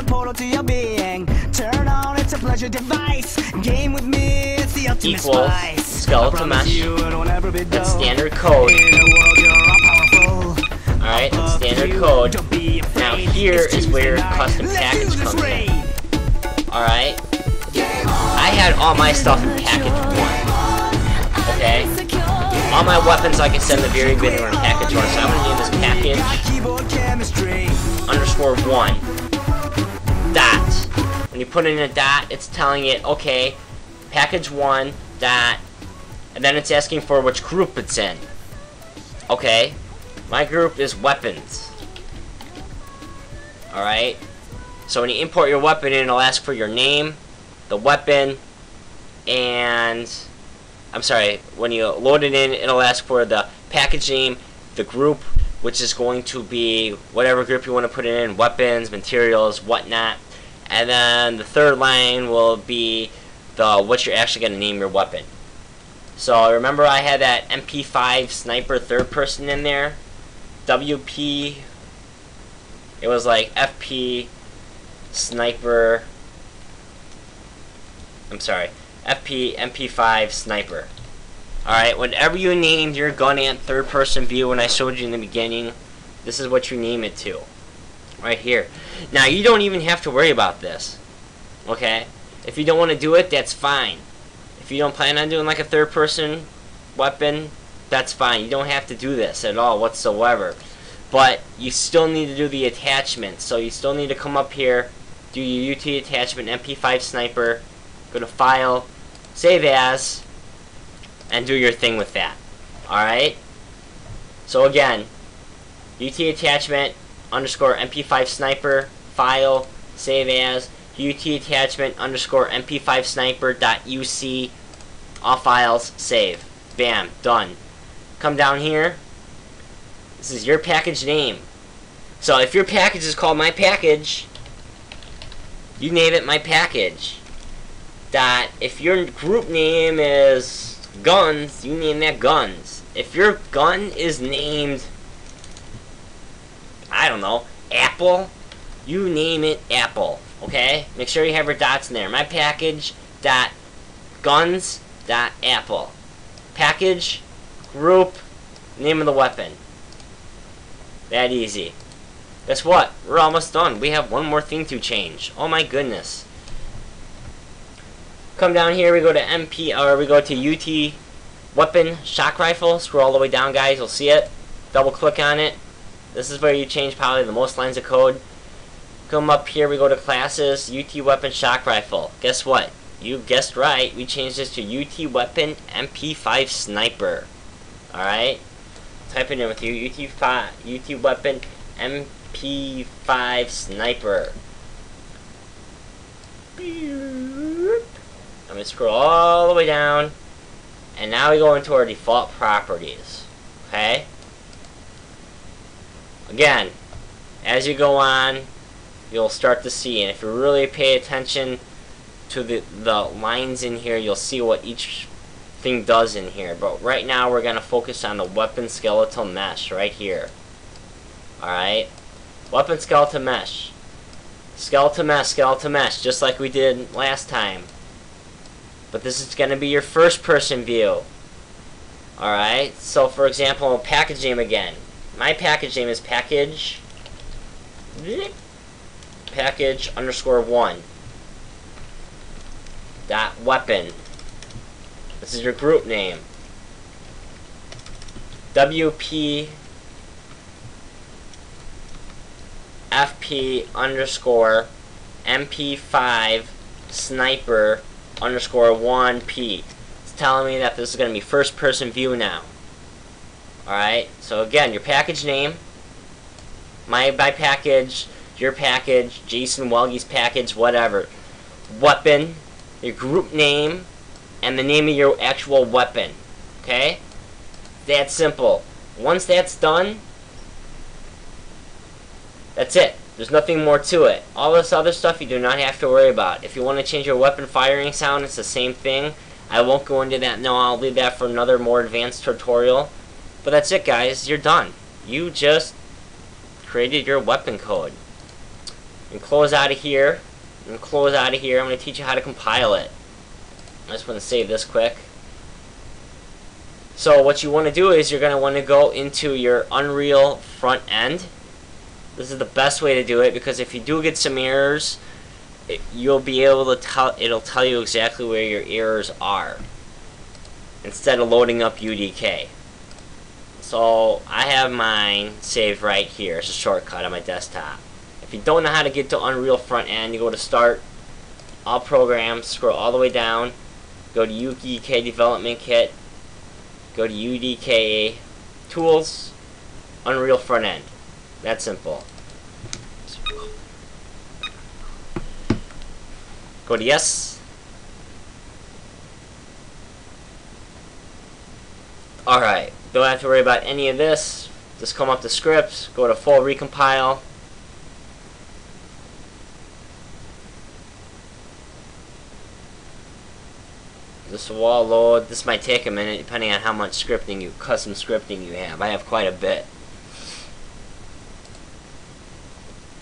a portal to your being. Turn on, it's a pleasure device. Game with me, it's the ultimate equals spice. skeletal mesh. That's standard code. Alright, that's standard code. Now here is where your custom package comes in. Alright. I had all my stuff in package 1. Okay? All my weapons, like I said in the very beginning, were in package 1. So I'm going to name this package _1 dot. When you put in a dot, it's telling it, okay, package 1 dot, and then it's asking for which group it's in. Okay, my group is weapons. Alright, so when you import your weapon in, it'll ask for your name, the weapon, and I'm sorry, when you load it in, it'll ask for the package name, the group, which is going to be whatever group you want to put it in, weapons, materials, whatnot. And then the third line will be what you're actually going to name your weapon. So remember I had that MP5 sniper third person in there. WP, it was like FP sniper, I'm sorry, MP5 sniper. Alright, whatever you named your gun at third person view when I showed you in the beginning, this is what you name it to. Right here. Now you don't even have to worry about this. Okay? If you don't want to do it, that's fine. If you don't plan on doing like a third person weapon, that's fine. You don't have to do this at all whatsoever. But you still need to do the attachment. So you still need to come up here, do your UT attachment, MP5 sniper, go to file, save as, and do your thing with that. Alright? So again, UT attachment underscore MP5 sniper, file, save as, UT attachment underscore MP5 sniper dot UC, all files, save. Bam, done. Come down here. This is your package name. So if your package is called my package, you name it my package. Dot, if your group name is guns, you name that guns. If your gun is named, I don't know, Apple, you name it Apple. Okay? Make sure you have your dots in there. My package dot guns dot Apple. Package, group, name of the weapon. That easy. Guess what? We're almost done. We have one more thing to change. Oh my goodness. Come down here, we go to we go to UT weapon shock rifle. Scroll all the way down, guys. You'll see it. Double click on it. This is where you change probably the most lines of code. Come up here, we go to classes, UT weapon shock rifle. Guess what? You guessed right. We changed this to UT weapon MP5 sniper. Alright? Type it in with you. UT weapon MP5 sniper. I'm going to scroll all the way down. And now we go into our default properties. Okay? Again, as you go on, you'll start to see, and if you really pay attention to the lines in here, you'll see what each thing does in here. But right now we're going to focus on the weapon skeletal mesh right here. Alright? Weapon skeletal mesh. Skeletal mesh, just like we did last time. But this is going to be your first person view. Alright? So for example, package name again. My package name is package underscore 1 dot weapon. This is your group name. WP FP underscore MP5 sniper underscore 1P. It's telling me that this is going to be first person view now. Alright, so again, your package name, my package, your package, Jason Welge's package, whatever. Weapon, your group name, and the name of your actual weapon. Okay? That's simple. Once that's done, that's it. There's nothing more to it. All this other stuff you do not have to worry about. If you want to change your weapon firing sound, it's the same thing. I won't go into that. No, I'll leave that for another more advanced tutorial. But that's it, guys. You're done. You just created your weapon code. And close out of here. And close out of here. I'm going to teach you how to compile it. I just want to save this quick. So what you want to do is you're going to want to go into your Unreal front end. This is the best way to do it, because if you do get some errors, you'll be able to tell, it'll tell you exactly where your errors are instead of loading up UDK. So I have mine saved right here. It's a shortcut on my desktop. If you don't know how to get to Unreal front end, you go to Start, All Programs, scroll all the way down, go to UDK Development Kit, go to UDK Tools, Unreal front end. That's simple. Go to Yes. Alright, don't have to worry about any of this. Just come up to Scripts, go to Full Recompile. This will all load. This might take a minute depending on how much custom scripting you have. I have quite a bit.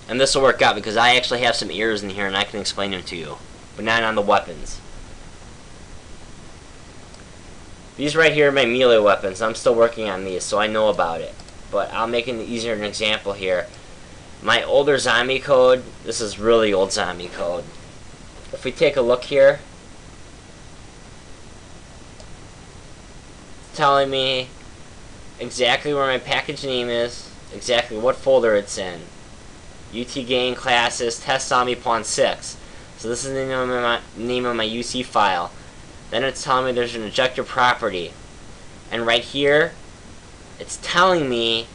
And this will work out because I actually have some errors in here and I can explain them to you. But not on the weapons. These right here are my melee weapons. I'm still working on these, so I know about it. But I'll make an easier example here. My older zombie code, this is really old zombie code. If we take a look here, it's telling me exactly where my package name is, exactly what folder it's in. UT Gang Classes Test Zombie Pawn 6. So this is the name of my UC file. Then it's telling me there's an ejector property. And right here, it's telling me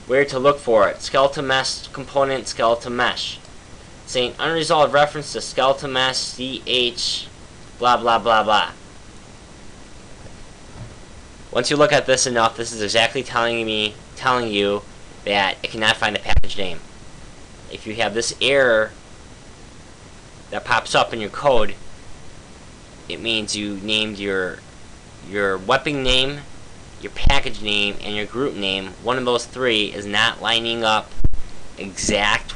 where to look for it. Skeleton Mesh Component, Skeleton Mesh. Saying unresolved reference to Skeleton Mesh, CH, blah blah blah blah. Once you look at this enough, this is exactly telling you that it cannot find the package name. If you have this error that pops up in your code, it means you named your weapon name, your package name, and your group name. One of those three is not lining up exact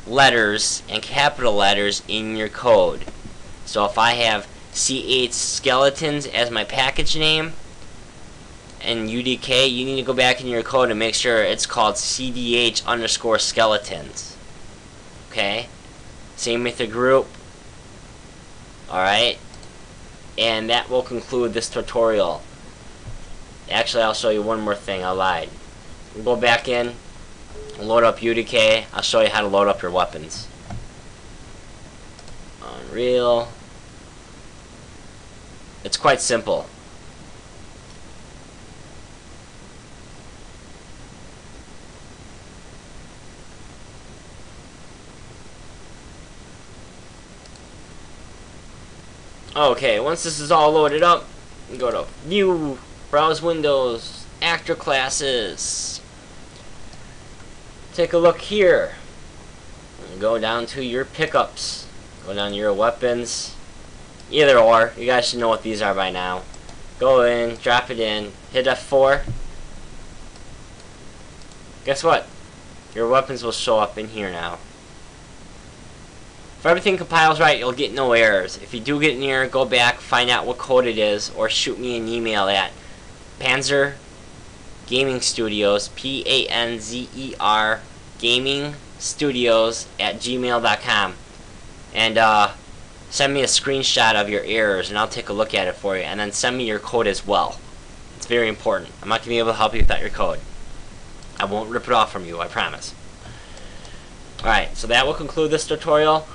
letters and capital letters in your code. So if I have CH Skeletons as my package name and UDK, you need to go back in your code and make sure it's called CDH_skeletons. Okay? Same with the group. Alright? And that will conclude this tutorial. Actually, I'll show you one more thing. I lied. We'll go back in, load up UDK. I'll show you how to load up your weapons. Unreal. It's quite simple. Okay, once this is all loaded up, go to View, Browse Windows, Actor Classes. Take a look here. And go down to your pickups. Go down to your weapons. Either or. You guys should know what these are by now. Go in, drop it in, hit F4. Guess what? Your weapons will show up in here now. If everything compiles right, you'll get no errors. If you do get an error, go back, find out what code it is, or shoot me an email at Panzer Gaming Studios, PANZER Gaming Studios @gmail.com, and send me a screenshot of your errors, and I'll take a look at it for you, and then send me your code as well. It's very important. I'm not going to be able to help you without your code. I won't rip it off from you, I promise. Alright, so that will conclude this tutorial.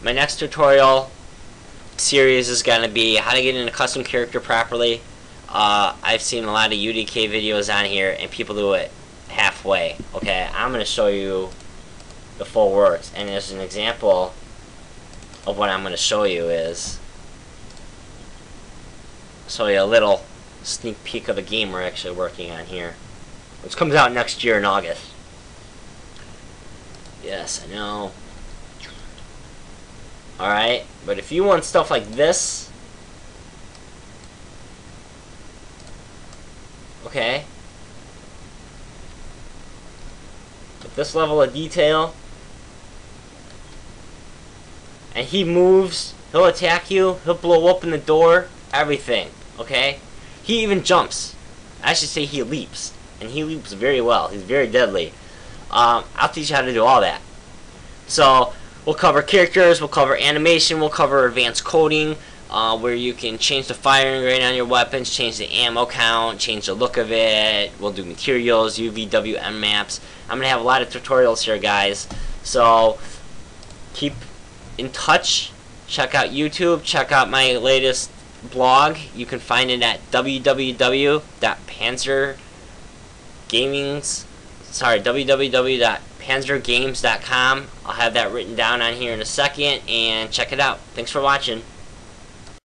My next tutorial series is going to be how to get in a custom character properly. I've seen a lot of UDK videos on here and people do it halfway. Okay, I'm going to show you the full works, and as an example of what I'm going to show you is show you a little sneak peek of the game we're actually working on here, which comes out next year in August. Yes, I know. Alright, but if you want stuff like this, okay, with this level of detail, and he moves, he'll attack you, he'll blow open the door, everything, okay? He even jumps. I should say he leaps, and he leaps very well. He's very deadly. I'll teach you how to do all that. So we'll cover characters, we'll cover animation, we'll cover advanced coding, where you can change the firing rate on your weapons, change the ammo count, change the look of it. We'll do materials, UV-WM maps. I'm gonna have a lot of tutorials here, guys. So keep in touch. Check out YouTube. Check out my latest blog. You can find it at www.panzergames.com. I'll have that written down on here in a second, and check it out. Thanks for watching.